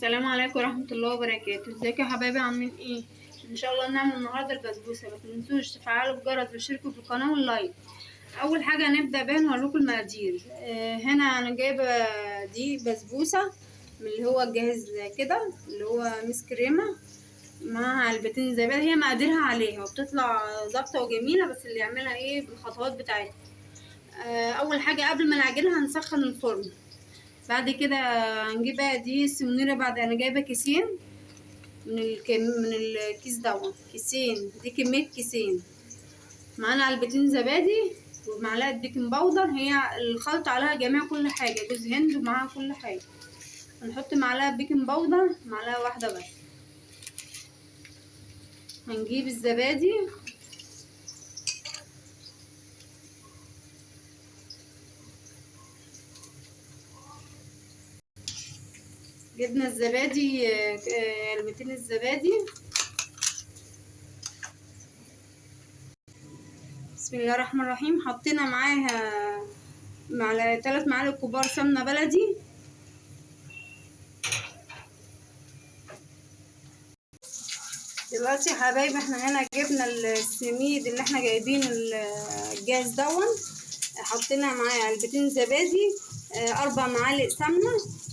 السلام عليكم ورحمة الله وبركاته. ازيكم يا حبايبي، عاملين ايه؟ ان شاء الله نعمل النهارده البسبوسه. ما تنسوش تفعلوا الجرس وتشتركوا في القناه واللايك. اول حاجه هنبدا بيها نوريكم المقادير. هنا انا جايبه دي بسبوسه من اللي هو الجاهز كده، اللي هو ميس كريمه مع علبتين زبادي. هي مقاديرها عليها وبتطلع ظابطه وجميله، بس اللي يعملها ايه بالخطوات بتاعتها. اول حاجه قبل ما نعجنها هنسخن الفرن. بعد كده هنجيب بقى دي السمنيره. بعد انا جايبه كيسين من الكيس دوت، كيسين، دي كمية كيسين. معانا علبتين زبادي ومعلقة بيكنج باودر. هي الخلطة عليها جميع كل حاجة، جوز هند ومعاها كل حاجة. هنحط معلقة بيكنج باودر، معلقة واحدة بس. هنجيب الزبادي، جبنا الزبادي، علبتين الزبادي. بسم الله الرحمن الرحيم. حطينا معاها 3 معالق كبار سمنة بلدي. دلوقتي يا حبايبي احنا هنا جبنا السميد اللي احنا جايبينه الجاهز دون. حطينا معاه علبتين زبادي، 4 معالق سمنه،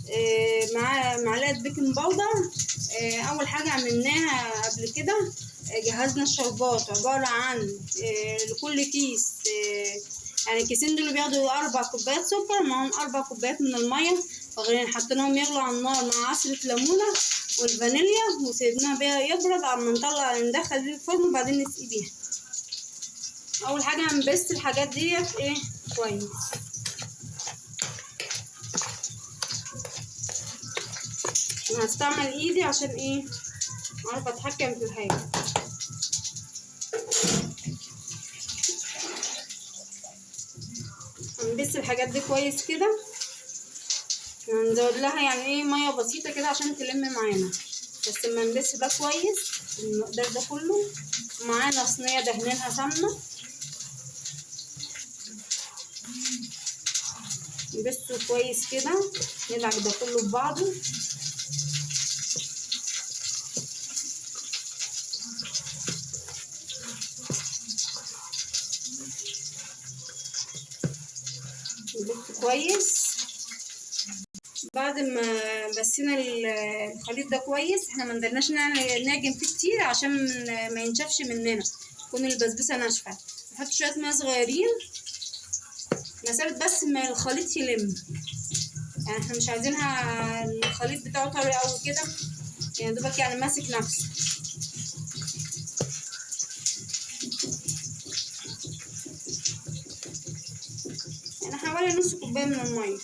مع معلقه بيكنج باودر. اول حاجه عملناها قبل كده، جهزنا الشربات عباره عن لكل كيس، يعني الكيسين دول بياخدوا 4 كوبايات سكر معاهم 4 كوبايات من الميه، حطيناهم يغلوا على النار مع عصره ليمونه والفانيليا، وسيبناها بيها يبرد على ما نطلع ندخل دي الفرن وبعدين نسقي بيها. اول حاجه هنبس الحاجات ديت ايه كويس. انا هستعمل ايدي عشان ايه اعرف اتحكم في الحاجه. هنبس الحاجات دي كويس كده. هنزود لها يعني ايه ميه بسيطه كده عشان تلم معانا، بس لما نبس ده كويس المقدار ده كله. معانا صينيه دهنينها سمنه، نبسه كويس كده، ندعك ده كله في بعضه. نبسه كويس. بعد ما بسينا الخليط ده كويس، احنا ما ندرناش نعجن فيه كتير عشان ما ينشفش مننا، تكون البسبوسه ناشفه. نحط شويه ميه صغيرين مسافه بس ما الخليط يلم، يعني احنا مش عايزينها الخليط بتاعه طري قوي كده، يعني دوبك يعني ماسك نفسه. يعني حوالي نص كوبايه من الميه.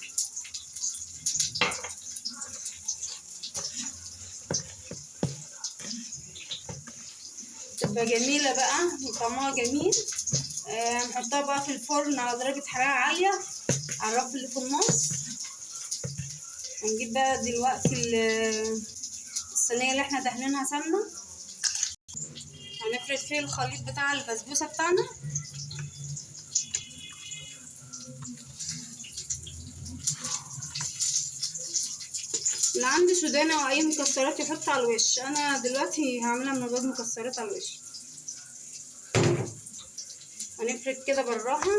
تبقى جميله بقى وطعمها جميل. هنحطها بقى في الفرن على درجه حراره عاليه على الرف اللي في النص. هنجيب بقى دلوقتي الصينيه اللي احنا دهنينها سمنه، هنفرد فيه الخليط بتاع البسبوسه بتاعنا. اللي عنده سوداني او اي مكسرات يحط على الوش. انا دلوقتي هعملها من غير مكسرات على الوش. هنفرد كده بالراحه،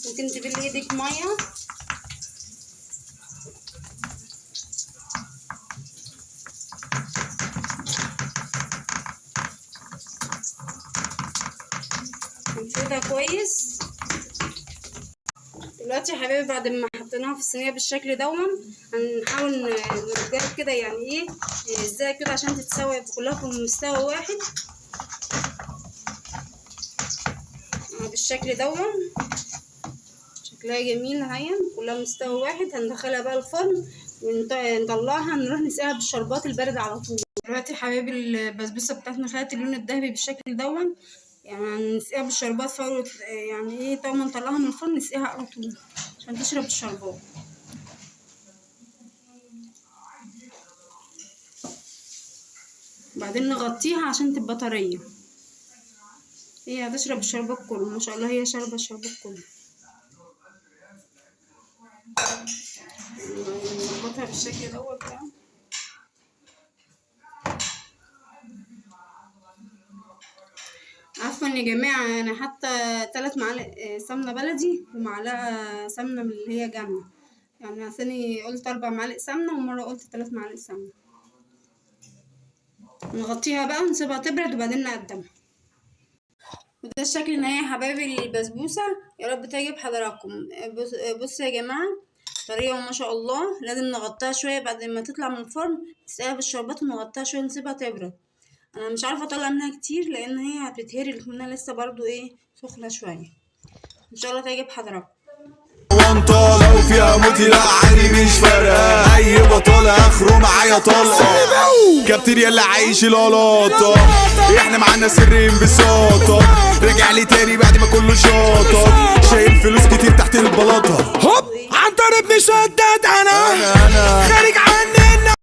ممكن تبل ايدك ميه. نفردها كويس. دلوقتي يا حبايبي بعد ما حطيناها في الصينيه بالشكل دون، هنحاول نرجعها كده يعني ايه ازاي كده عشان تتساوي كلها في مستوى واحد بالشكل دون. شكلها جميل اهي كلها مستوى واحد. هندخلها بقى الفرن ونطلعها نروح نسقيها بالشربات البارد على طول. دلوقتي يا حبايبي البسبوسه بتاعتنا خدت اللون الذهبي بالشكل دون، يعني نسقيها بالشربات فور، يعني ايه طول ما نطلعها من الفرن نسقيها على طول عشان تشرب الشربات. بعدين نغطيها عشان تبقى طريه. هي هتشرب الشربات كله ما شاء الله، هي شاربه الشربات كله. نظبطها بالشكل دوت بقى. عفوا يا جماعة، انا حاطة 3 معالق سمنة بلدي ومعلقة سمنة من اللي هي جامدة، يعني عشاني قلت 4 معالق سمنة ومرة قلت 3 معالق سمنة. نغطيها بقى ونسيبها تبرد وبعدين نقدمها. وده الشكل النهائي يا حبايبي للبسبوسة، يا رب تعجب حضراتكم. بصوا يا جماعة، طريقة ما شاء الله. لازم نغطيها شوية بعد ما تطلع من الفرن، نسقيها بالشربات ونغطيها شوية ونسيبها تبرد. انا مش عارفة اطلع منها كتير لان هي هتتهري منها لسه برضو سخنة شوية. ان شاء الله تعجب حضراتكم. وانطة لو فيها موتي لا عادي مش فارقة، اي بطل اخره معايا طلقة. كابتن يلا عايش القلاطة، احنا معانا سر انبساطة. راجع لي تاني بعد ما كله شاطط، شايل فلوس كتير تحت البلاطة. هوب عنتر ابن شداد انا خارج